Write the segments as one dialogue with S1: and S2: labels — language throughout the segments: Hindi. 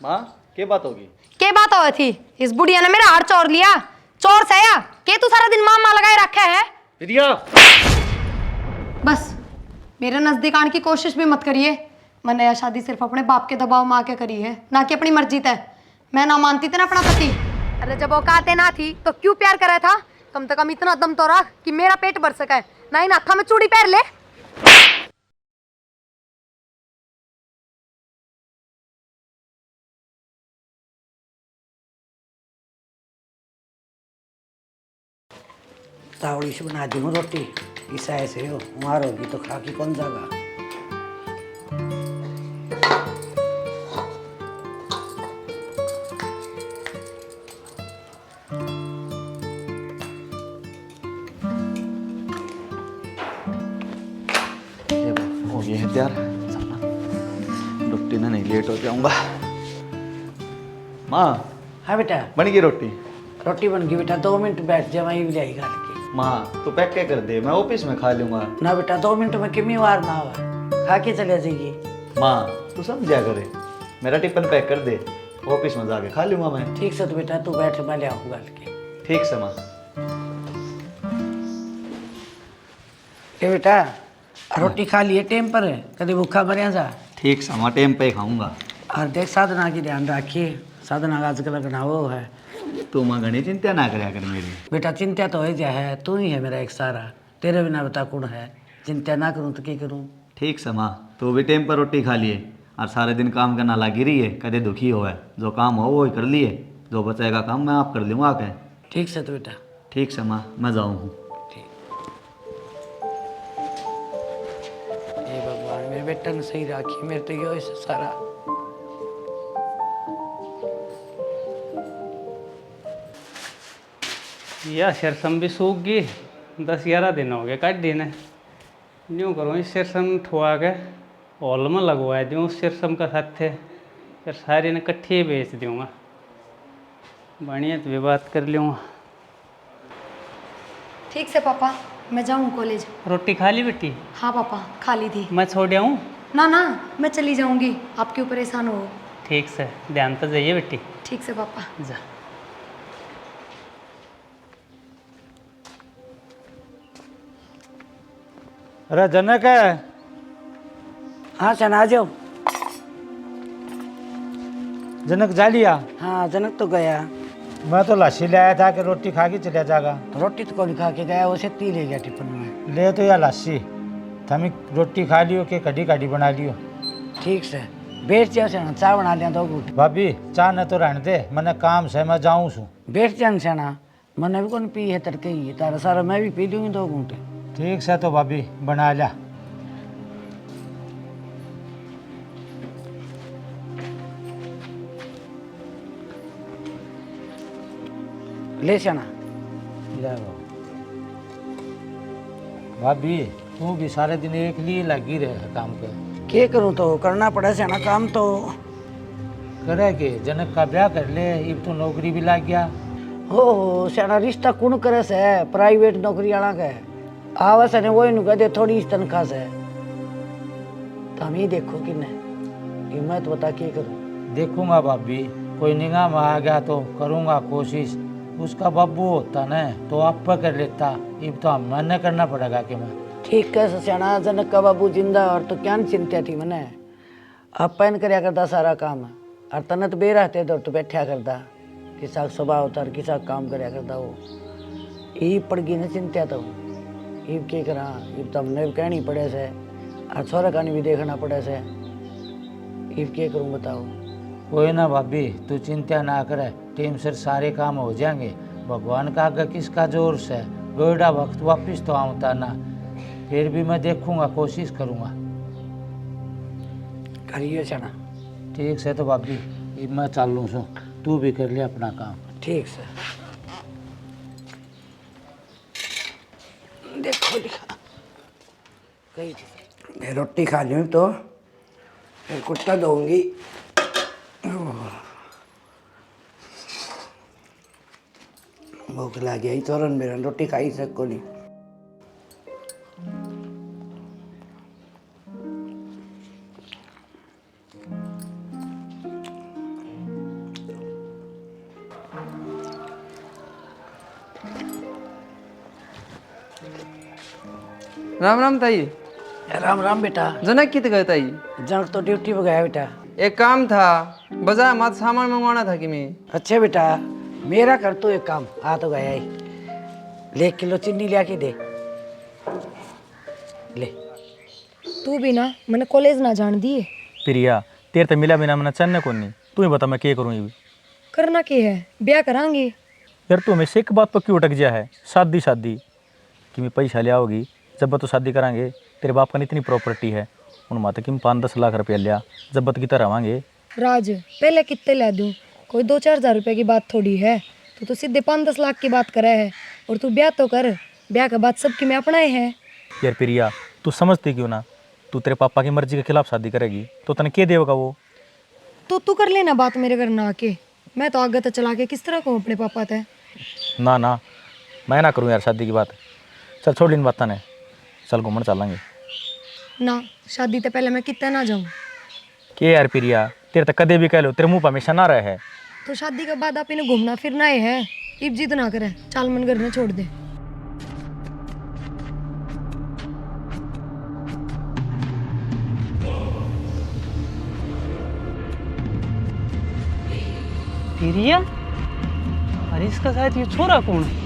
S1: माँ क्या बात होगी?
S2: क्या बात हो थी? इस बुढ़िया ने मेरा हार चोर लिया। चोर सया के तू सारा दिन मामा लगाए रखा है।
S1: विद्या
S2: बस मेरे नजदीक आने की कोशिश भी मत करिए। मैंने यह शादी सिर्फ अपने बाप के दबाव में आके करी है, ना कि अपनी मर्जी तय। मैं ना मानती थी ना अपना पति। अरे जब औकाते ना थी तो क्यों प्यार करा था? कम से कम इतना दम तो रख कि मेरा पेट भर सके, ना इन आँखा में चूड़ी पहन ले।
S3: तावड़ी से बना दूँ रोटी। ऐसा ऐसे हो मार होगी तो खा के कौन जागा।
S1: हो गया है तैयार। रोटी ना नहीं लेट हो जाऊंगा। माँ
S3: हाँ बेटा,
S1: बन गई रोटी?
S3: रोटी बन गई बेटा, 2 मिनट बैठ जा, वहीं भी जाएगी गाल के।
S1: माँ तो पैक क्या कर दे, मैं ऑफिस में खा लूंगा।
S3: ना बेटा, 2 मिनट में कितनी बार ना हुआ, खा के चले जाइए।
S1: माँ तू समझा करे, मेरा टिफिन पैक कर दे, ऑफिस में जाके खा लूंगा मैं।
S3: ठीक से तो बेटा तू बैठ, मैं ले आऊँ गाल के।
S1: ठीक से माँ।
S3: ये बेटा रोटी खा लिए टाइम पर, कभी भूखा मरिया जा।
S1: ठीक से माँ, टाइम पे ही खाऊंगा।
S3: और देख साधना की ध्यान रखिए, साधना का आजकल लगना वो है।
S1: तू माँ घनी चिंता ना कराया कर मेरी।
S3: बेटा चिंता तो हो जा है, तू ही है मेरा एक सारा, तेरे बिना बता कौन है। चिंता ना करूँ तो क्या करूँ।
S1: ठीक से माँ, तू भी टाइम पर रोटी खा लिए और सारे दिन काम करना लगी रही है, कदे दुखी हो है। जो काम हो वो ही कर लिए, जो बचेगा काम मैं आप कर लूँगा आके।
S3: ठीक से तो बेटा।
S1: ठीक से माँ, मैं जाऊँ हूँ।
S3: हे भगवान मेरे बेटा ने सही रखी, मेरे तो यो सारा।
S4: यह सरसम भी सूख गई, 10-11 दिन हो गए काट दिन है। यूँ करूँ इस सरसम ठुआ के हॉल में लगवा दूँ उस सरसम का साथ थे, फिर सारी ने इकट्ठी बेच दूँगा। बढ़िया तो भी बात कर लूँगा।
S2: ठीक से पापा, मैं जाऊँ कॉलेज।
S4: रोटी खा ली बेटी?
S2: हाँ पापा, खा ली थी।
S4: मैं छोड़ आऊँ?
S2: ना ना, मैं चली जाऊंगी, आप क्यों परेशान हो।
S4: ठीक से ध्यान तो जाइए बेटी।
S2: ठीक से पापा।
S4: जा।
S5: अरे जनक है?
S3: हाँ सन आ जाओ।
S5: जनक जा लिया?
S3: हाँ जनक तो गया।
S5: मैं तो लस्सी ले आया था कि रोटी खा के चला जाएगा।
S3: रोटी तो कौन खा के गया, उसे ती ले गया टिफिन में।
S5: ले तो या लस्सी थमी रोटी खा लियो कि कड़ी कड़ी बना लियो।
S3: ठीक से बैठ जाओ सना, चाय बना लिया 2 घूंट।
S5: भाभी चाह न तो रहने दे, मैंने काम से मैं जाऊँ सू।
S3: बैठ जान सना, मैंने भी कौन पी है तड़के ही, तारा सारा मैं भी पी लूँगी 2 घूंटे।
S5: ठीक से तो भाभी बना लिया।
S3: ले सना।
S5: भाभी तू भी सारे दिन एक लिए लगी रहे काम कर।
S3: क्या करूँ तो करना पड़े सना काम तो।
S5: करे के जनक का ब्याह कर ले, अब तो नौकरी भी लग गया।
S3: हो सना रिश्ता कौन करे से, प्राइवेट नौकरी वाला का है। आवा सने वही नु दे थोड़ी इस तनख्वाह से, तो हम ही देखो कि नहीं हिम्मत बता क्या करूँ।
S5: देखूंगा भाभी, कोई निगाह में आ गया तो करूंगा कोशिश। उसका बब्बू होता न तो आप पर कर लेता, अब तो हम मैंने करना पड़ेगा कि मैं।
S3: ठीक है सना, जनक का बाबू जिंदा और तो क्या चिंता थी मने। आप पैन करया करता सारा काम, और तनत बे रहते दौर तो बैठा करता, किसा स्वभाव उतर किसा काम करया करता। वो यही पड़ गई न चिंता तो। इब क्या करा, इब तो हमने भी कहनी पड़े से, और छोरा कानी भी देखना पड़े से। इब क्या करूँ बताओ।
S5: कोई ना भाभी तू चिंता ना करे, टाइम से सारे काम हो जाएंगे। भगवान का आगे किसका जोर से, गोड़ा वक्त वापिस तो आता ना। फिर भी मैं देखूंगा, कोशिश करूंगा।
S3: करिए सना।
S5: ठीक से तो भाभी अब मैं चालू सू, तू भी कर ले अपना काम।
S3: ठीक से देखो लिखा कही मैं रोटी खा लूँ तो फिर कुत्ता दूंगी। भूख लग गई तुरंत मेरा, रोटी खा ही सको नहीं।
S6: राम राम ताई।
S3: राम राम बेटा।
S6: जनक कित गए ताई?
S3: जनक तो ड्यूटी पे गया बेटा।
S6: एक काम था, बाजार मत सामान मंगवाना था कि मैं।
S3: अच्छे बेटा, मेरा कर तो एक काम, आ तो गया ही। ले 1 किलो चीनी लिया के दे। ले।
S2: तू भी ना मैंने कॉलेज ना जान दिए।
S7: प्रिया तेरे तो मिला बिना मैंने चलने को नहीं, तू ही बता मैं क्या करूँ ये भी।
S2: करना क्या है, ब्याह करांगे।
S7: यार तू हमेशा एक बात पर क्यों अटक गया है, शादी शादी कि मैं पैसा ले आओगी जब तो शादी करांगे। तेरे बाप का इतनी प्रॉपर्टी है, उन माता कि 5-10 लाख रुपया लिया जब की तरह रवांगे।
S2: राज पहले कितने ला दूं, कोई 2-4 हज़ार रुपए की बात थोड़ी है। तो सीधे 5-10 लाख की बात करे है। और तू ब्याह तो कर, ब्याह के बाद सबकी में अपनाए है।
S7: यार प्रिया तू समझती क्यों ना, तू तेरे पापा की मर्जी के खिलाफ शादी करेगी तो तने क्या देगा वो।
S2: तो तू कर लेना बात मेरे घर ना आके, मैं तो आगे तो चला के किस तरह कहूँ अपने पापा ते।
S7: ना ना मैं ना करूँ यार शादी की बात। चल छोड़ इन बात ने, चल घूमने चलेंगे।
S2: ना शादी तो पहले मैं कितना ना जाऊँ।
S7: के यार प्रिया तेरे तो कदे भी कह लो, तेरे मुँह पर हमेशा ना रहे है।
S2: तो शादी के बाद आप इन्हें घूमना फिरना ही है, इब जिद ना करे, चाल मन घर में छोड़ दे।
S4: प्रिया, अरे इसका शायद ये छोरा कौन है?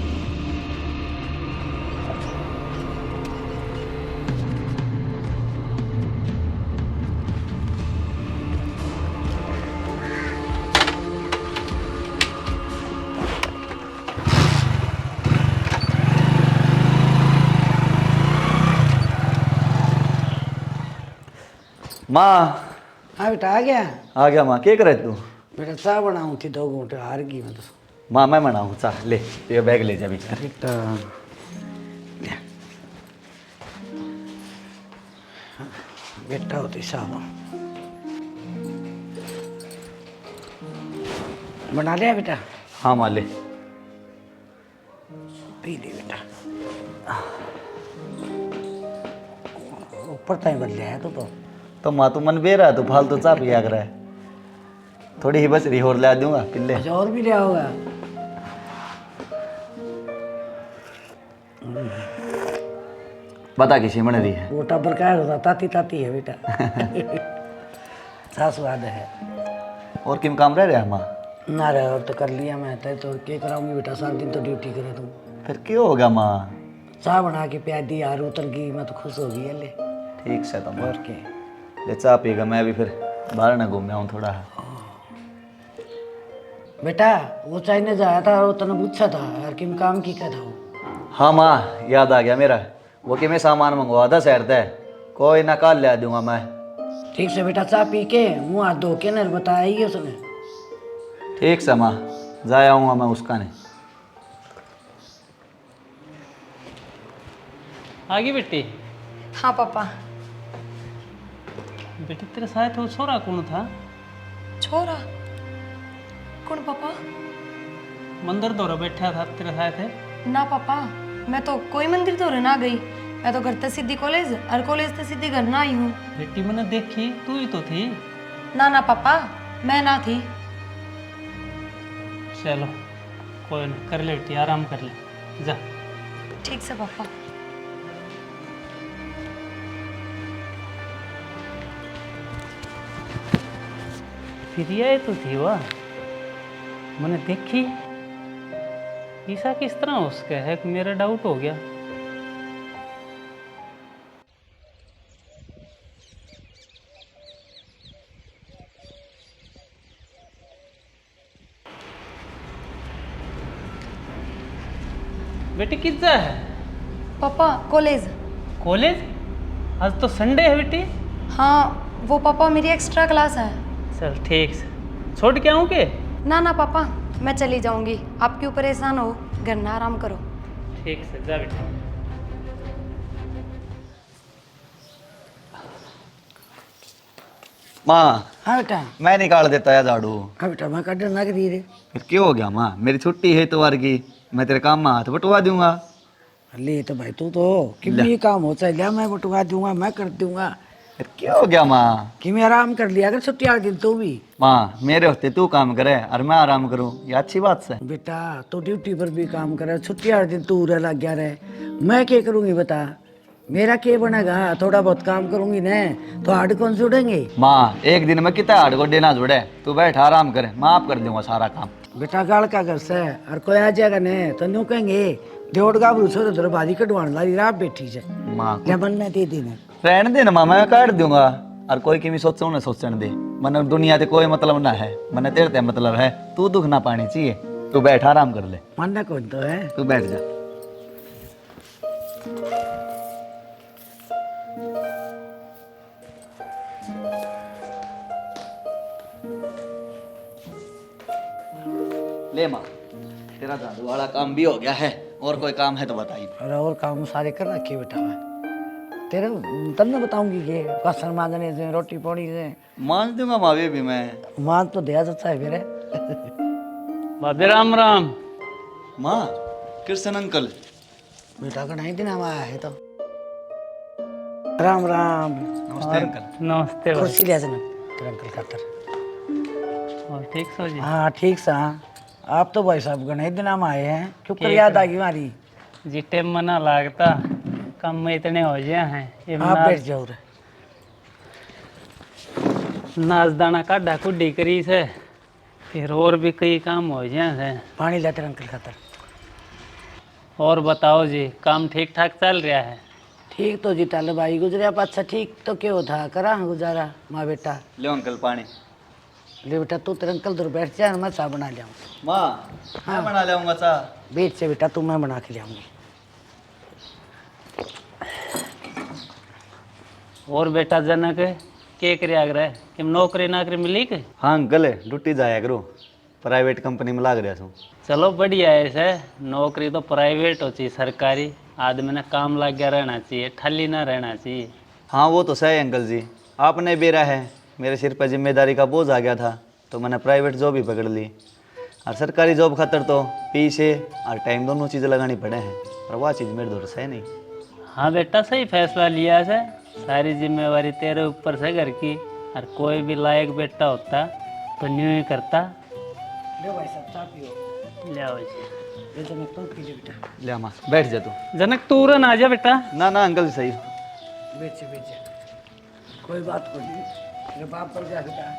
S1: माँ
S3: हाँ बेटा आ गया।
S1: आ गया माँ, क्या करे तू?
S3: बेटा चाय बनाऊँ थी, 2 घंटे हार गई मैं तो।
S1: माँ मैं बनाऊँ चाह, ले ये बैग ले जा बेटा।
S3: बेटा बेटा होती साहब बना लिया बेटा।
S1: हाँ माँ ले।
S3: पी ले बेटा। ऊपर तय बदले है तो
S1: माँ तू मन बेरा तू फालतू चाह पिया कर है, थोड़ी ही बच रही और ला दूंगा पिल्ले।
S3: कुछ और भी लिया होगा।
S1: बता किसी मन रही है।
S3: वो टब्बर का होता ताती ताती है बेटा। सा स्वाद है।
S1: और किम काम रह रहा है माँ?
S3: ना रहे और तो कर लिया मैं, तय तो क्या कराऊंगी बेटा, 7 दिन तो ड्यूटी करे तुम।
S1: फिर क्यों होगा माँ?
S3: चाय बना के प्याज दी, यार उतर गई, मैं तो खुश हो गई है। ले
S1: ठीक से तुम
S3: और के
S1: ले चाह पिएगा, मैं भी फिर बाहर ना घूम आऊँ थोड़ा।
S3: बेटा वो चाइने जाया था और तने पूछा था यार किम काम की क्या था वो।
S1: हाँ माँ याद आ गया मेरा, वो कि मैं सामान मंगवा था शहर से, कोई ना कल ले दूंगा मैं।
S3: ठीक से बेटा, चाय पी के मुँह हाथ धो के न बताया ही उसने।
S1: ठीक से माँ, जाया आऊँगा मैं उसका नहीं।
S4: आगे बेटी।
S2: हाँ पापा।
S4: बेटी तेरे साथ वो छोरा कौन था?
S2: छोरा कौन पापा?
S4: मंदिर दौरा बैठा था तेरे साथ है?
S2: ना पापा, मैं तो कोई मंदिर तो ना गई, मैं तो घर से सीधी कॉलेज और कॉलेज से सीधी घर ना आई हूँ।
S4: बेटी मैंने देखी तू ही तो थी।
S2: ना ना पापा, मैं ना थी।
S4: चलो कोई ना, कर ले बेटी, आराम कर ले, जा।
S2: ठीक से पापा।
S4: प्रिया तो थी वह, मैंने देखी। ईसा किस तरह उसका है, मेरा डाउट हो गया। बेटी किस जा है?
S2: पापा कॉलेज।
S4: कॉलेज? आज तो संडे है बेटी।
S2: हाँ वो पापा मेरी एक्स्ट्रा क्लास है।
S4: चल ठीक से, छोड़ के आऊँ के?
S2: ना ना पापा, मैं चली जाऊंगी, आप क्यों परेशान हो, घर ना आराम करो।
S4: ठीक से जा बेटा।
S1: माँ
S3: हाँ बेटा।
S1: मैं निकाल देता है झाड़ू।
S3: हाँ बेटा मैं कट ना करी रे।
S1: फिर क्यों हो गया माँ, मेरी छुट्टी है इतवार की, मैं तेरे काम में हाथ बटवा दूंगा।
S3: ले तो भाई तू तो कि भी काम हो चाहे लिया, मैं बटवा दूंगा, मैं कर दूंगा।
S1: फिर क्यों हो गया माँ?
S3: कि मैं आराम कर लिया अगर छुट्टी आ दिन तू भी।
S1: माँ मेरे होते तू काम करे और मैं आराम करूँ, ये अच्छी बात से।
S3: बेटा तो ड्यूटी पर भी काम करे, छुट्टी आ दिन तू रह लग गया रहे, मैं क्या करूँगी बता। मेरा क्या बनेगा? थोड़ा बहुत काम करूंगी ना तो हाथ कौन जुड़ेंगे?
S1: माँ एक दिन में कितना हार्ड को देना जुड़े, तू बैठ आराम करे, माफ कर दूंगा सारा काम।
S3: बेटा गाड़ का घर से और कोई आ जाएगा ने तो न्यू कहेंगे देवड़ गाभरू छोरो तेरे भाजी कटवाने लाई रात बैठी है।
S1: माँ
S3: क्या बनना दे देना
S1: रहने दे ना माँ, मैं काट दूंगा। और कोई की भी सोचो ना सोचने दे, मैंने दुनिया से कोई मतलब ना है, मैंने तेरे ते मतलब है। तू दुख ना पानी चाहिए, तू बैठ आराम कर ले।
S3: मानना कौन तो है?
S1: तू बैठ जा। ले माँ, तेरा झाड़ू वाला काम भी हो गया है, और कोई काम है तो बताइए।
S3: अरे और काम सारे कर रखे बेटा मैं तेरे तब न बताऊंगी कि बर्तन मांजने से रोटी पानी से
S1: मान दूंगा माँ भी मैं।
S3: मान तो दिया जाता है मेरे।
S4: भाभी राम राम।
S1: माँ कृष्ण अंकल।
S3: बेटा का नहीं दिन हम आया है तो राम राम।
S1: नमस्ते अंकल।
S4: नमस्ते भाई।
S3: कुर्सी ले जाना तेरे अंकल खातर।
S4: और ठीक सो जी?
S3: हाँ ठीक सा। आप तो भाई साहब गणेश दिन हम आए हैं, क्यों कर याद आ गई हमारी?
S4: जी टेम मना लागता, कम में इतने हो गए हैं। ये
S3: आप बैठ जाओ रे।
S4: नाच दाना काढ़ा कुड्डी करी से, फिर और भी कई काम हो गए हैं।
S3: पानी ले तेरे अंकल खातर।
S4: और बताओ जी, काम ठीक ठाक चल रहा है?
S3: ठीक तो जी ताले भाई गुजरिया अच्छा ठीक तो क्यों था करा गुजारा माँ बेटा।
S1: लो अंकल पानी।
S3: ले बेटा तू तेरे अंकल दूर बैठ जा, मैं चाय बना लियाऊँ।
S1: माँ मैं बना लाऊंगा चाह।
S3: बैठ से बेटा तू, मैं बना के लियाऊंगी।
S4: और बेटा जनक के कर रहा है कि नौकरी नाकरी मिली के?
S1: हाँ अंकल ड्यूटी जाया करो, प्राइवेट कंपनी में लाग रहा हूँ।
S4: चलो बढ़िया है से, नौकरी तो प्राइवेट हो चाहिए, सरकारी आदमी ने काम लग गया रहना चाहिए, खाली ना रहना चाहिए।
S1: हाँ वो तो सही अंकल जी, आपने बेरा है, मेरे सिर पर जिम्मेदारी का बोझ आ गया था तो मैंने प्राइवेट जॉब ही पकड़ ली। और सरकारी जॉब खातर तो पैसे और टाइम दोनों चीज़ें लगानी पड़े हैं, पर वह चीज़ मेरे दौर से नहीं।
S4: हाँ बेटा सही फैसला लिया है, सारी जिम्मेवारी तेरे ऊपर से घर की। और कोई भी लायक बेटा होता तो न्यू ही करता।
S3: ले भाई साहब चाय पियो।
S4: ले आओ जी।
S3: ये तो मैं तो पीजिए बेटा।
S1: ले माँ बैठ जा तू।
S4: जनक तूरन आ जा बेटा।
S1: ना ना अंकल सही।
S3: बेचे बेचे कोई बात को नहीं, तेरे बाप पर जा बेटा।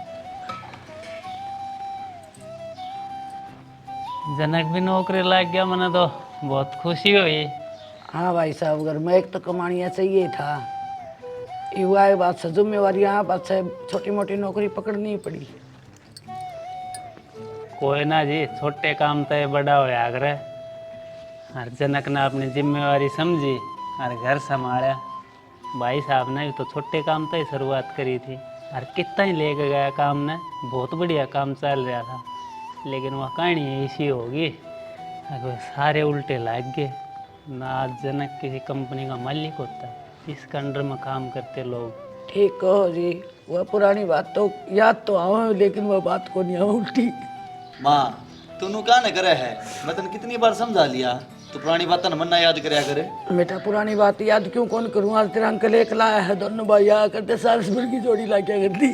S4: जनक भी नौकरी लग गया, मैंने तो बहुत खुशी हुई।
S3: हाँ भाई साहब घर में एक तो कमानिया चाहिए था, युवा बात से जिम्मेवारी यहाँ बात से छोटी मोटी नौकरी पकड़नी ही पड़ी।
S4: कोई ना जी, छोटे काम तो ये बड़ा हो आगरे। और जनक ने अपनी जिम्मेवारी समझी और घर संभाला। भाई साहब ने भी तो छोटे काम तो ही शुरुआत करी थी, और कितना ही लेके गया काम ने, बहुत बढ़िया काम चल रहा था। लेकिन वह कहानी ऐसी होगी, सारे उल्टे लग गए ना। आज जनक किसी कंपनी का मालिक होता है, इसके अंडर में काम करते लोग।
S3: ठीक कहो जी, वह पुरानी बात तो याद तो आओ, लेकिन वह बात को नहीं आओ उल्टी।
S1: माँ तूने क्या न करे है, मैं तने कितनी बार समझा लिया, तू पुरानी बात न मन्ना याद करया करे।
S3: बेटा पुरानी बात याद क्यों कौन करूँ, आज तेरा अंकल एक लाया है, दोनों भाई आया करते सारस भर की जोड़ी ला के कर दी।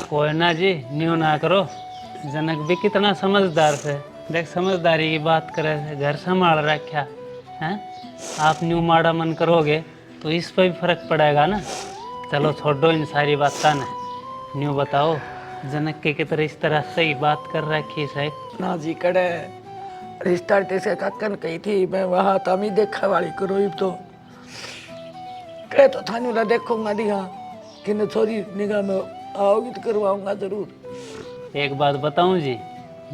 S4: कोई ना जी, न्यू ना करो। जनक भी कितना समझदार थे, देख समझदारी की बात करे थे, घर संभाल रखा है। आप न्यू माड़ा मन करोगे तो इस पर भी फर्क पड़ेगा ना। चलो छोड़ो इन सारी बातें ना, न्यू बताओ जनक के कितने इस तरह से ही बात कर रखी है।
S3: ना जी कड़े रिश्ता से काकन कही थी, मैं वहाँ तामी देखा वाली करो तो कहे तो थानू ला देखूंगा दिखा कि न छोरी निगाह में आओगी तो करवाऊंगा जरूर।
S4: एक बात बताऊं जी,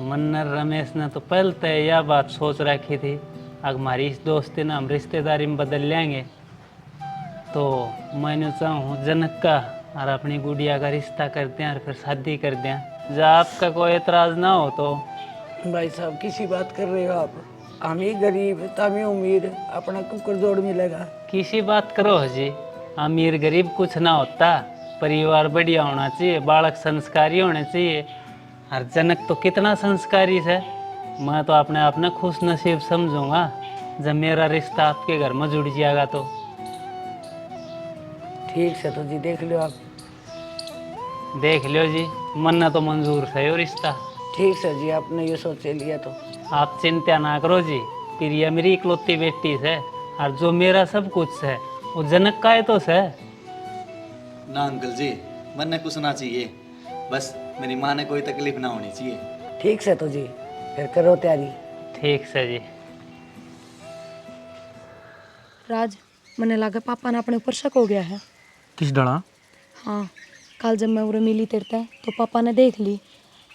S4: मन्नर रमेश ने तो पहले तय यह बात सोच रखी थी, अगर हमारी इस दोस्ती ना हम रिश्तेदारी में बदल लेंगे तो मैंने चाहूँ जनक का और अपनी गुड़िया का रिश्ता कर दें और फिर शादी कर दें। जब आपका कोई एतराज़ ना हो तो।
S3: भाई साहब किसी बात कर रहे हो आप, हम ही गरीब तभी अमीर, अपना कुकर जोड़ मिलेगा।
S4: किसी बात करो जी, अमीर गरीब कुछ ना होता, परिवार बढ़िया होना चाहिए, बालक संस्कारी होने चाहिए। और जनक तो कितना संस्कारी है, मैं तो अपने आप में खुश नसीब समझूंगा जब मेरा रिश्ता आपके घर में जुड़ जाएगा तो।
S3: ठीक से तो जी देख लो आप।
S4: देख लो जी, मन्ना तो मंजूर है वो रिश्ता।
S3: ठीक से जी आपने ये सोच लिया तो।
S4: आप चिंता ना करो जी, प्रिया मेरी इकलौती बेटी है और जो मेरा सब कुछ है वो जनक का है तो से।
S1: ना अंकल जी, मन कुछ ना चाहिए, बस मेरी माँ ने कोई तकलीफ ना होनी चाहिए।
S3: ठीक से तो जी, फिर करो तैयारी।
S4: ठीक से जी।
S2: राज, मने लगा पापा ने अपने ऊपर शक हो गया है।
S7: किस डला?
S2: हाँ, कल जब मैं उरे मिली तेरे ते, तो पापा ने देख ली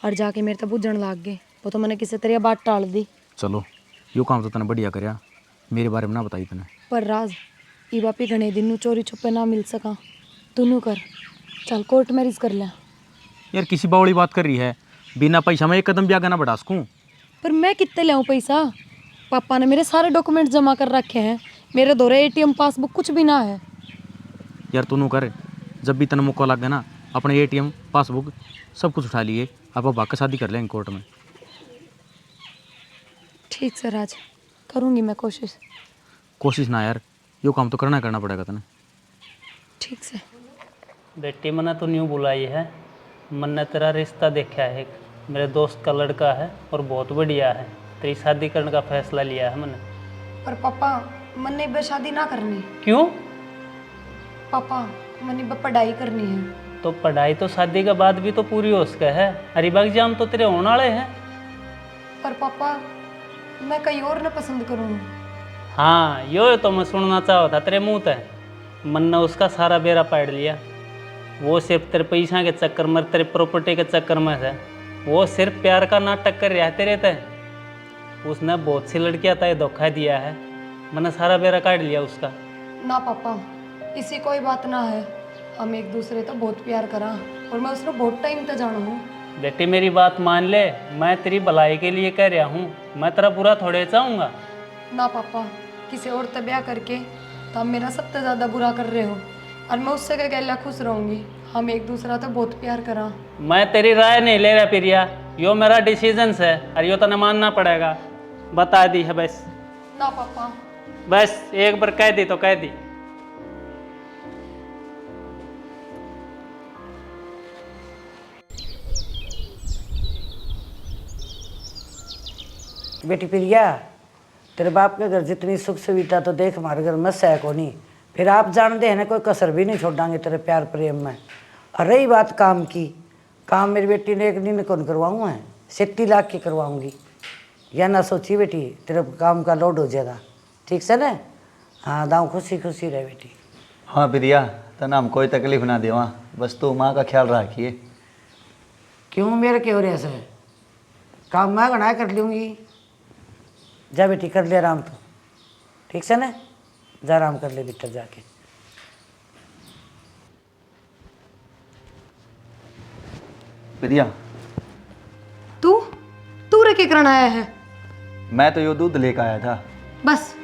S2: और जाके मेरे तक बुझन लाग गए। वो तो मैंने किसी तरह बात टाल दी।
S7: चलो, यो काम तो तने बढ़िया करया, मेरे बारे में ना बताई तने।
S2: पर राज, ई बापी घने दिन चोरी छुपे ना मिल सका, तू कर, चल कोर्ट मैरिज कर लिया।
S7: यार किसी बावली बात कर रही है, बिना पैसा में एक कदम भी आगे ना बढ़ा सकूं।
S2: पर मैं कितने ले आऊं पैसा? पापा ने मेरे सारे डॉक्यूमेंट जमा कर रखे हैं, मेरे दोरे एटीएम पासबुक कुछ भी ना है।
S7: यार तू कर, जब भी तने मौका लग गया ना, अपने एटीएम पासबुक सब कुछ उठा लिए, अब भाग के शादी कर लेंगे कोर्ट में।
S2: ठीक से राज, करूँगी मैं कोशिश।
S7: कोशिश ना यार, यो काम तो करना पड़ेगा तने।
S2: ठीक से।
S4: बेटी मैंने तो न्यू बुलाई है, मैंने तेरा रिश्ता देखा है, मेरे दोस्त का लड़का है और बहुत बढ़िया है, तेरी शादी करने का फैसला लिया है मैंने।
S2: पर पापा, मन्ने बे शादी ना करनी।
S4: क्यों?
S2: पापा, मन्ने बे पढ़ाई करनी है।
S4: तो पढ़ाई तो शादी के बाद भी तो पूरी हो सके है, हरीबाग एग्जाम तो तेरे होने वाले हैं।
S2: पर पापा, मैं कहीं और न पसंद करूँ।
S4: हाँ, यो तो मैं सुनना चाहता था तेरे मुँह ते। मन ने उसका सारा बेड़ा पाड़ लिया, वो सिर्फ तेरे पैसा के चक्कर में, तेरे प्रॉपर्टी के चक्कर में है। वो सिर्फ प्यार का नाटक कर रहा तेरे ते। उसने बहुत सी लड़कियां तय धोखा दिया है, मैंने सारा बेड़ा काट लिया उसका।
S2: ना पापा, इसी कोई बात ना है, हम एक दूसरे तो बहुत प्यार करा और मैं उसको बहुत टाइम तक जानू हूँ।
S4: बेटी मेरी बात मान ले, मैं तेरी भलाई के लिए कह रहा हूँ, मैं तेरा बुरा थोड़े चाहूँगा।
S2: ना पापा, किसी और से ब्याह करके तो आप मेरा सबसे ज़्यादा बुरा कर रहे हो और मैं उससे क्या कहला खुश रहूँगी। हम एक दूसरा तो बहुत प्यार करा।
S4: मैं तेरी राय नहीं ले रहा प्रिया, यो मेरा डिसीजन है और यो तने मानना पड़ेगा। बता दी है बस।
S2: ना पापा।
S4: बस एक बार कह दी तो कह दी।
S3: बेटी प्रिया, तेरे बाप के घर जितनी सुख सुविधा तो देख हमारे घर में सह को नहीं, फिर आप जानते हैं ना कोई कसर भी नहीं छोड़ांगे तेरे प्यार प्रेम में। और रही बात काम की, काम मेरी बेटी ने एक दिन कौन करवाऊँ है, 70 लाख की करवाऊँगी। या ना सोची बेटी, तेरे काम का लोड हो जाएगा। ठीक से ना? हाँ, दाऊँ खुशी खुशी रहे बेटी।
S1: हाँ प्रिया, तना हम कोई तकलीफ ना देवा, बस तू माँ का ख्याल रखिए।
S3: क्यों मेरे क्यों रहे ऐसे? काम मैं घना कर लूँगी। जा बेटी, कर ले आराम तो। ठीक से ना? जा आराम कर ले भीतर जाके।
S1: प्रिया,
S2: तू रे के करना आया है?
S1: मैं तो यो दूध लेकर आया था।
S2: बस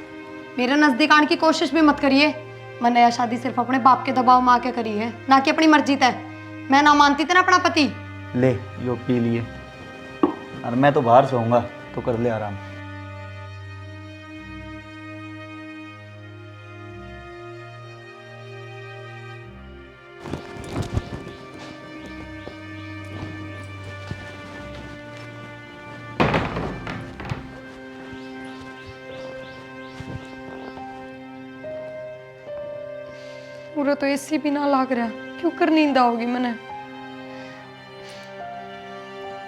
S2: मेरे नजदीक आने की कोशिश भी मत करिए। मैंने यह शादी सिर्फ अपने बाप के दबाव में आके करी है, ना कि अपनी मर्जी तय। मैं ना मानती थी ना अपना पति।
S1: ले यो पी लिए, और मैं तो बाहर सोऊंगा, तो कर ले आराम।
S2: पूरा तो एसी भी ना लाग रहा, क्यों कर नींद आओगी मैंने।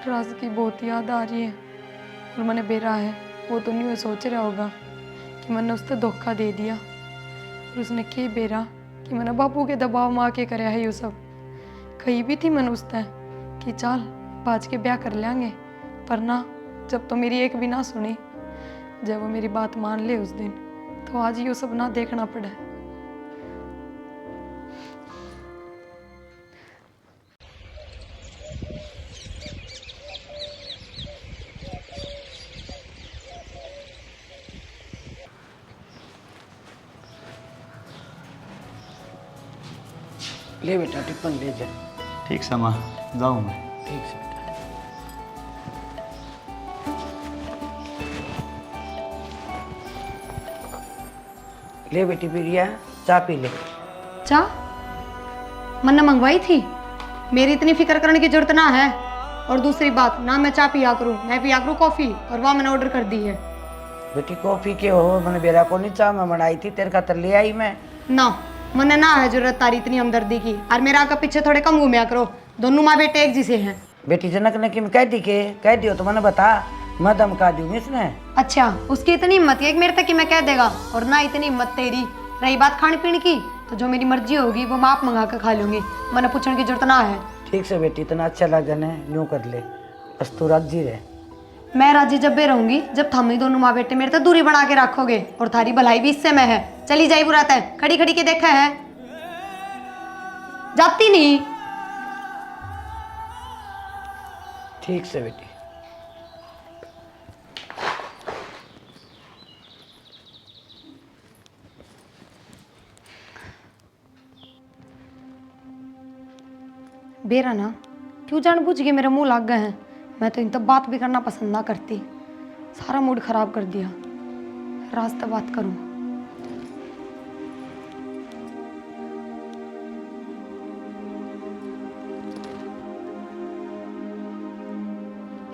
S2: राज की बहुत याद आ रही है और मैंने बेरा है, वो तो नहीं सोच रहा होगा कि मैंने उससे धोखा दे दिया। और उसने क्या बेरा कि मैंने बापू के दबाव में आके कराया है ये सब। कही भी थी मैंने उससे कि चल बाज के ब्याह कर लेंगे, पर ना, जब तो मेरी एक भी ना सुनी। जब वो मेरी बात मान ले उस दिन, तो आज ये सब ना देखना पड़े।
S3: ले बेटा, टिप्पण ले जा।
S1: ठीक से माँ, जाऊँ मैं।
S3: ठीक से बेटा। ले बेटी प्रिया, चाय पी ले।
S2: चाह मैंने मंगवाई थी, मेरी इतनी फिक्र करने की जरूरत ना है। और दूसरी बात, ना मैं चाय पिया करूँ, मैं पिया करूँ कॉफ़ी, और वह मैंने ऑर्डर कर दी है।
S3: बेटी कॉफ़ी के हो, मैंने बेरा को नहीं चाह मैं बनाई थी, तेरे खातर ले आई मैं।
S2: ना मने ना है जरूरत तारी इतनी हमदर्दी की। और मेरा आगे पीछे थोड़े कम घूमया करो, दोनों माँ बेटे एक जैसे हैं।
S3: बेटी जनक ने किम कह दी के कह दियो तो मैंने बता, मैं धमका दूंगी इसने।
S2: अच्छा, उसकी इतनी हिम्मत है कि मेरे तक कि मैं कह देगा, और ना इतनी हिम्मत तेरी। रही बात खाने पीने की, तो जो मेरी मर्जी होगी वो मैं आप मंगा कर खा लूंगी, मैंने पूछने की जरूरत ना है।
S3: ठीक से बेटी, इतना अच्छा लगा ने यूँ कर ले, बस तू राजी रहे।
S2: मैं राजी जब भी रहूंगी जब थम ही दोनों माँ बेटे मेरे तक दूरी बना के रखोगे, और थारी भलाई भी इससे मैं है। चली जाई बुरात है, खड़ी खड़ी के देखा है, जाती नहीं।
S3: ठीक से बेटी।
S2: बेरा ना क्यों जानबूझ के मेरा मुंह लग गए हैं। मैं तो इन तब बात भी करना पसंद ना करती, सारा मूड खराब कर दिया। रास्ता बात करूं।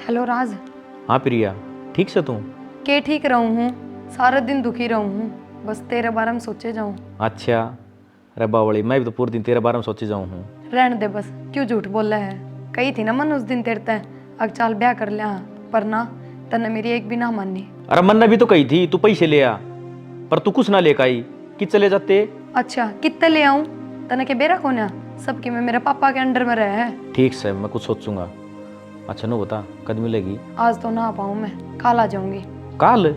S2: हेलो राज।
S7: हाँ प्रिया, ठीक से तू?
S2: के ठीक रहूं हूँ, सारा दिन दुखी रहूं हूँ, बस तेरे बारे में सोचे जाऊं।
S7: अच्छा, अरे बावली, मैं भी तो पूरे दिन तेरे बारे में सोचे जाऊँ हूँ।
S2: रहने दे बस, क्यों झूठ बोल रहा है। कही थी ना मन उस दिन तेरे तय अग चाल ब्याह कर लिया, पर ना तने मेरी एक भी ना मानी।
S7: अरे मन्ना भी तो कही थी तू पैसे ले आ, पर तू कुछ ना लेकर आई कि चले जाते।
S2: अच्छा, कितने ले आऊं? तने के बेरा कोन्या सबके में मेरे पापा के अंडर में रहे हैं।
S7: ठीक से, मैं कुछ सोचूंगा। अच्छा नो बता, कद मिलेगी?
S2: आज तो ना आ पाऊं मैं, कल आ जाऊंगी।
S7: काल?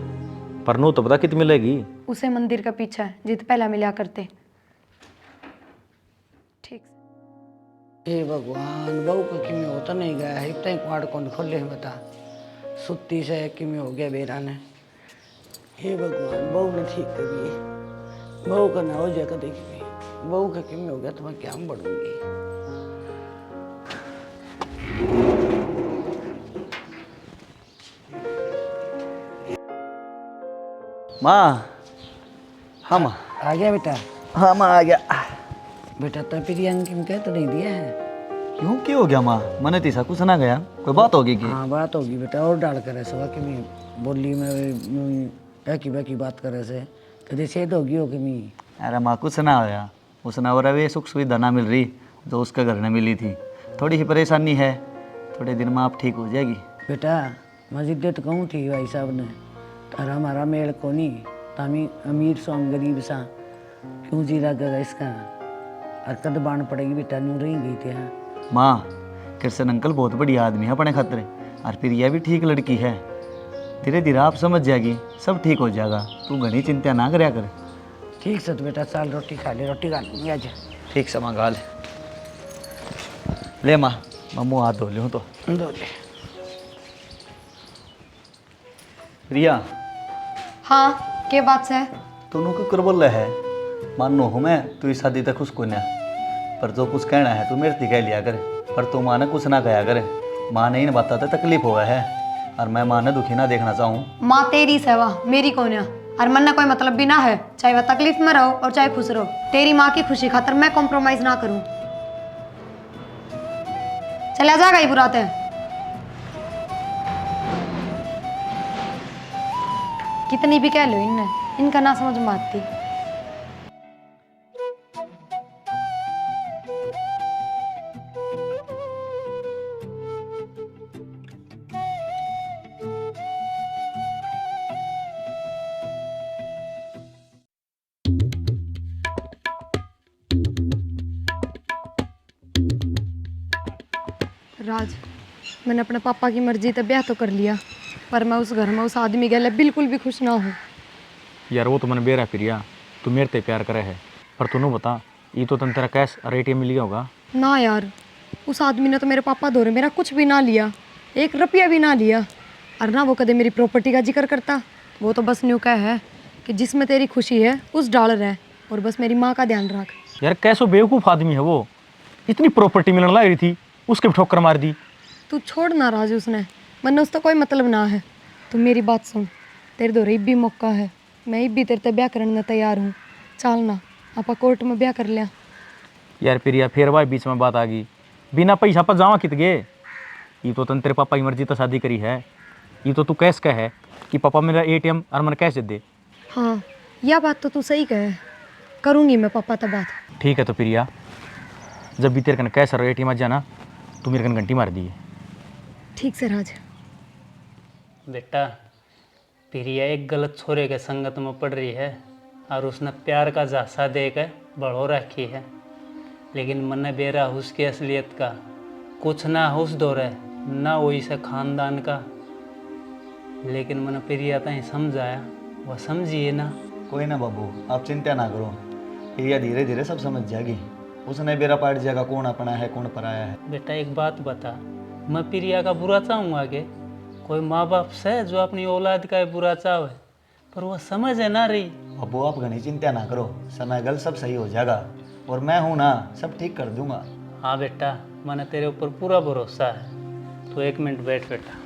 S7: पर नो तो बता कितनी मिलेगी?
S2: उसे मंदिर का पीछा है जित पहला मिला करते। ठीक।
S3: हे भगवान, बहू का किमी होता नहीं गया है, इतना ही क्वाड कौन खोले हैं बता। सुत्ती से किमी हो गया बेरा ने। हे भगवान, बहू ने ठीक करी, बहू का ना हो जाए कभी भी। बहू का किमी हो गया तो मैं क्या बढ़ूंगी।
S1: माँ। हाँ माँ।
S3: आ गया बेटा?
S1: हाँ माँ आ गया।
S3: बेटा तो प्रियंका किम कह तो नहीं दिया है।
S1: क्यों, क्या हो गया माँ? मैंने तीसा कुछ ना गया, कोई बात होगी कि?
S3: हाँ बात होगी बेटा, और डाल कर ऐसा कि मैं बोली में बैकी बैकी बात करे से कभी छेद होगी हो कि मैं।
S1: अरे माँ कुछ ना होया, उस नवरा वे सुख सुविधा ना मिल रही जो उसके घर में मिली थी। थोड़ी सी परेशानी है, थोड़े दिन में आप ठीक हो जाएगी।
S3: बेटा मैं जिद्दत कहूँ थी भाई साहब ने, तारा हमारा मेल को नहीं, तामी अमीर सो हम गरीब सा क्यों जी लगा इसका, और कद बाण पड़ेगी बेटा, न्यू रही गई थी। हाँ
S1: माँ, कृष्ण अंकल बहुत बढ़िया आदमी है अपने खतरे, और फिर यह भी ठीक लड़की है। धीरे धीरे आप समझ जाएगी, सब ठीक हो जाएगा, तू घनी चिंता ना करया कर।
S3: ठीक से तो बेटा, साल रोटी खा ले, रोटी खा लूँगी आज।
S1: ठीक से माँ गा ले माँ, मैं मुँह हाथ धो लूँ तो।
S3: दो ले।
S1: रिया,
S2: हाँ, के बात से?
S1: तूने क्यों कर बोल रहा है? मानो हूँ मैं, तू इस शादी तक खुश को ना, पर जो कुछ कहना है तू मेरे से कह लिया कर, पर तू माँ ने कुछ ना कहा कर। माँ ने इन बातों तो तकलीफ हुआ है, और मैं माँ ने दुखी ना देखना चाहूँ।
S2: माँ तेरी सेवा मेरी कौन है, और मन ना कोई मतलब भी ना है, चाहे वह तकलीफ में रहो और चाहे खुश रहो। तेरी माँ की खुशी खातर मैं कॉम्प्रोमाइज ना करूँ। चला जाएगा ही बुराते हैं। कितनी भी कह लो इनने, इनका ना समझ में आती। राज, मैंने अपने पापा की मर्जी से ब्याह तो कर लिया, पर मैं उस घर में उस आदमी के लिए बिल्कुल भी खुश ना हूँ।
S7: यार वो तो मैंने बेरा प्रिया, तू मेरे ते प्यार करे है, पर तू बता, ये तो तन तेरा कैश और ATM मिल गया होगा
S2: ना यार, उस आदमी ने तो मेरे पापा दौरे मेरा कुछ भी ना लिया, 1 रुपया भी ना लिया। और ना वो कदे मेरी प्रॉपर्टी का जिक्र करता, वो तो बस न्यू कह है कि जिसमें तेरी खुशी है उस डाल रहे, और बस मेरी माँ का ध्यान रख।
S7: यार कैसो बेवकूफ़ आदमी है वो, इतनी प्रॉपर्टी मिलने लग रही थी, उसके भी ठोकर मार दी।
S2: तू छोड़ ना राज, उसने मन उसका कोई मतलब ना है। तू मेरी बात सुन, तेरे दो भी मौका है, मैं इब भी तेरे ते ब्याह करने तैयार हूँ। चल ना, आपा कोर्ट में ब्याह कर लिया।
S7: यार प्रिया फिर भाई बीच में बात आ गई, बिना पैसा पर जावा कित गए। ये तो तन तेरे पापा की मर्जी तो शादी करी है, ये तो तू कैश का है कि पापा मेरा ATM और मन कैश दे।
S2: हाँ, यह बात तो तू सही कहे। करूंगी मैं पापा तब बात।
S7: ठीक है तो प्रिया, जब भी तेरे कन कैसा रहो ATM जाना, तू मेरे कन घंटी मार दी है।
S2: ठीक से राज।
S4: बेटा प्रिया एक गलत छोरे के संगत में पड़ रही है और उसने प्यार का झांसा देकर बढ़ो रखी है, लेकिन मन बेरा उसकी असलियत का कुछ ना हुस दौर है ना वही से खानदान का। लेकिन मन प्रिया तय समझाया, वह समझिए ना।
S1: कोई ना बाबू, आप चिंता ना करो, प्रिया धीरे धीरे सब समझ जाएगी। उसने बेरा पाट जाएगा कौन अपना है कौन पराया है।
S4: बेटा एक बात बता, मैं प्रिया का बुरा चाहूँगा कि कोई माँ बाप से जो अपनी औलाद का बुरा चाहे, पर वो समझ है ना रही।
S1: बाबू आप घनी चिंता ना करो, समय गल सब सही हो जाएगा, और मैं हूँ ना, सब ठीक कर दूंगा।
S4: हाँ बेटा, मैंने तेरे ऊपर पूरा भरोसा है। तो 1 मिनट बैठ बेटा।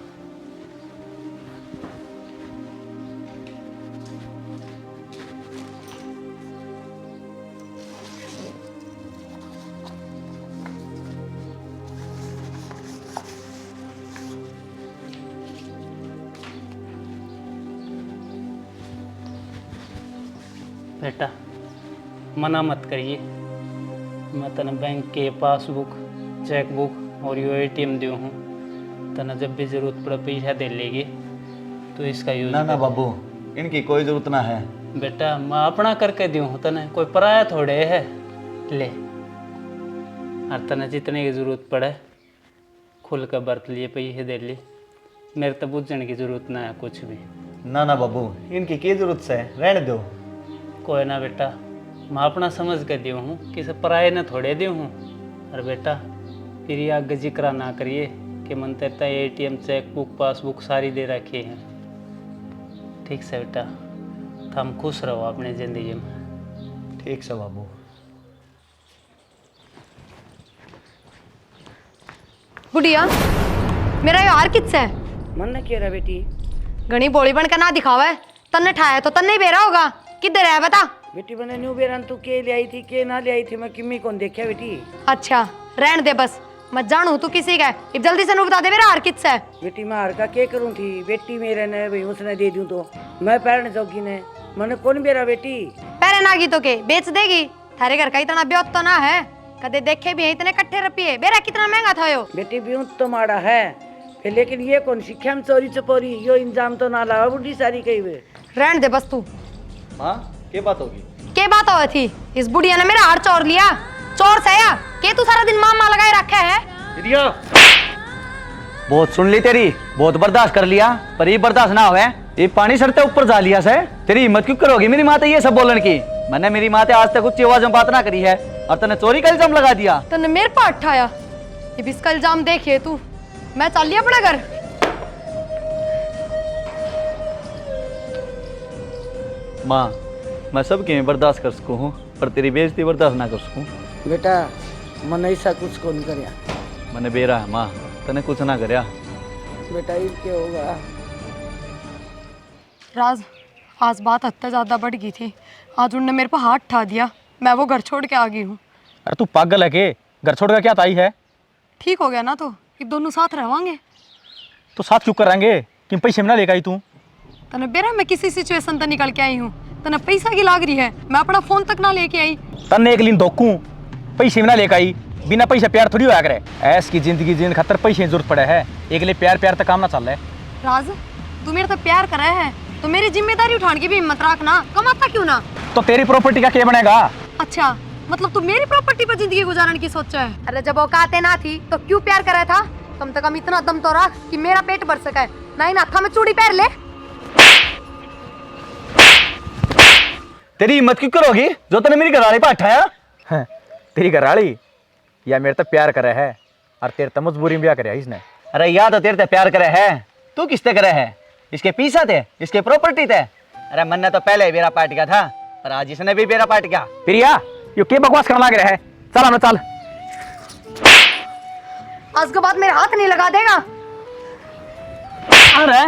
S4: बेटा मना मत करिए, मैं तने बैंक के पासबुक, चेकबुक और यो ATM दे हूँ। तने जब भी जरूरत पड़े पैसा दे लेगी तो इसका यूज।
S1: ना ना बाबू, इनकी कोई जरूरत ना है।
S4: बेटा मैं अपना करके दूँ हूँ तने, कोई पराया थोड़े है। ले, और तने जितने की जरूरत पड़े खुल कर बरत लिए पैसे दे ली। मेरे तो बुझने की जरूरत ना है कुछ भी।
S1: ना ना बाबू, इनकी क्या जरूरत है, रहने दो।
S4: कोई ना बेटा, मैं अपना समझ कर दी हूँ, किसी पराये ने थोड़े दी हूँ। और बेटा फिर आगे जिक्र ना करिए कि मन तेरता ATM, चेकबुक, पासबुक सारी दे रखी है। ठीक से बेटा, तो हम खुश रहो अपनी ज़िंदगी में।
S1: ठीक से बाबू।
S2: बुढ़िया, मेरा यार किससे है?
S3: मन ने कह रहा बेटी,
S2: घनी बोली बन के ना दिखावा है। तन्ने ठाया तो तन्ने ही बेरा होगा, किधर है बता।
S3: बेटी मैंने न्यू बेरन तू के ले आई थी के ना ले आई थी, मैं किम्मी कौन देखा बेटी।
S2: अच्छा रहन दे बस, मत जानू तू किसी का है। अब जल्दी से नू बता दे मेरा हार किससे है।
S3: बेटी मैं हार का क्या करूँ थी, बेटी मेरे ने भाई उसने दे दूँ तो मैं पैरने जोगी ने, मैंने कौन बेरा बेटी।
S2: पैरे नागी तो के बेच देगी, थारे घर का इतना ब्योत तो ना है, कदे देखे भी है इतने कट्ठे रुपये। बेरा कितना महंगा था यो।
S3: बेटी भी तो माड़ा है फिर, लेकिन ये कौन सीखे हम चोरी चपोरी, यो इंजाम तो ना लावा बुढ़ी सारी कही वे।
S2: रहन दे बस तू।
S1: हाँ क्या बात होगी?
S2: के बात हो थी, इस बुढ़िया ने मेरा हार चोर लिया। चोर से या के तू सारा दिन मामा लगाए रखे है।
S1: बहुत सुन ली तेरी, बहुत बर्दाश्त कर लिया, पर ये बर्दाश्त ना हुए, ये पानी सड़ते ऊपर जा लिया से। तेरी हिम्मत क्यों करोगी मेरी माँ ये सब बोलने की? मैंने मेरी माँ आज तक कुछ आवाज में बात ना करी है, और तने चोरी का इल्जाम लगा दिया।
S2: तने मेरे पर उठाया, ये भी इसका इल्जाम देखिए तू। मैं चल लिया अपने घर।
S1: माँ मैं सबके में बर्दाश्त कर सकूँ, पर तेरी बेइज्जती बर्दाश्त ना कर सकूँ।
S3: बेटा मन ऐसा कुछ कौन करया,
S1: मैंने बेरा है माँ, तने कुछ ना करया।
S3: बेटा ये क्या होगा।
S2: राज आज बात हद से ज्यादा बढ़ गई थी, आज उनने मेरे पर हाथ उठा दिया, मैं वो घर छोड़ के आ गई हूँ।
S7: अरे तू पागल है के? घर छोड़ कर क्या ताई है?
S2: ठीक हो गया ना, तो अब दोनों साथ रहेंगे।
S7: तो साथ क्यों करेंगे कि पैसे में ना लेकर आई तू?
S2: तने बेरा मैं किसी सिचुएशन तक निकल के आई हूँ, तने पैसा की लाग रही है, मैं अपना फोन तक ना लेके आई।
S7: तन्ने एक दिन धोखू पैसे में ना लेकर आई, बिना पैसे प्यार थोड़ी होया करे। ऐस की जिंदगी जीने खातर पैसे की जरूरत पड़े है, एक लिए प्यार प्यार तक काम ना चल रहा है।
S2: राज तू मेरे तो प्यार करे है तो मेरी जिम्मेदारी उठाने की भी हिम्मत रखना, कमाता क्यों ना।
S7: तो तेरी प्रॉपर्टी का क्या बनेगा?
S2: अच्छा मतलब तू मेरी प्रॉपर्टी पर जिंदगी गुजारने की सोचा है? अरे जब औकाते ना थी तो क्यों प्यार करे था? कम से कम इतना दम तो रख कि मेरा पेट भर सके, नहीं ना था में चूड़ी पहन ले।
S7: तेरी हिम्मत क्यों करोगी जो तूने मेरी घरवाली पर उठाया? तेरी घरवाली या मेरे तो प्यार करे है और तेरे तो मजबूरी में ब्याह करे इसने।
S1: अरे याद तो तेरे ते प्यार करे है, तू किसते करे है? इसके पीछा थे, इसके प्रॉपर्टी थे। अरे मन ने तो पहले ही बेरा पाट गया था, पर आज इसने भी बेरा पाट गया।
S7: प्रिया यो के बकवास करने लग रहा है? चल ना चल।
S2: आज के बाद मेरा हाथ नहीं लगा देगा।
S4: अरे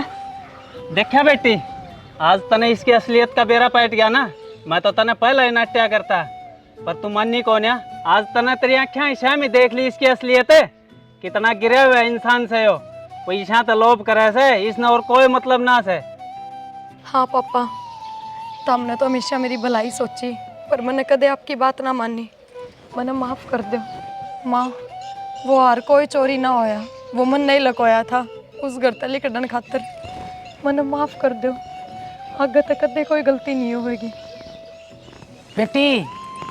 S4: देखा बेटी, आज तने इसकी असलियत का बेरा पाट गया ना। मैं तो तने पहले ही नाट्या करता, पर तू माननी कौन है। आज तने तेरी आँखें ईशा में देख ली इसकी असलियत है, कितना गिरे हुए इंसान से हो। पैसा तो लोभ करे से, इसने और कोई मतलब ना से।
S2: हाँ पापा, तुमने तो हमेशा मेरी भलाई सोची, पर मैंने कदे आपकी बात ना मानी। मैंने माफ़ कर दो माँ। वो हार कोई चोरी ना होया, वो मन नहीं लकोया था उस घर तले कढ़न खातर। मैंने माफ़ कर दो, आगे तक कदे कोई गलती नहीं होगी।
S3: बेटी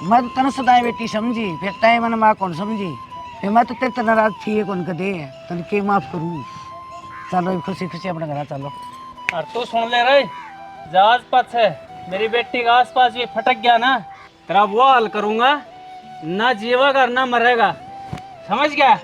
S3: मैं तो तन सदाए बेटी समझी, फिर तय मैंने माँ कौन समझी, फिर मैं तो तेरे नाराज थी कौन कदे तन के माफ करूँ। चलो खुशी खुशी अपने घर चलो।
S4: और तू सुन ले रहे, जहाज पास है मेरी बेटी का आसपास भी फटक गया ना, तेरा वो हाल करूँगा, ना जीवेगा ना मरेगा, समझ गया।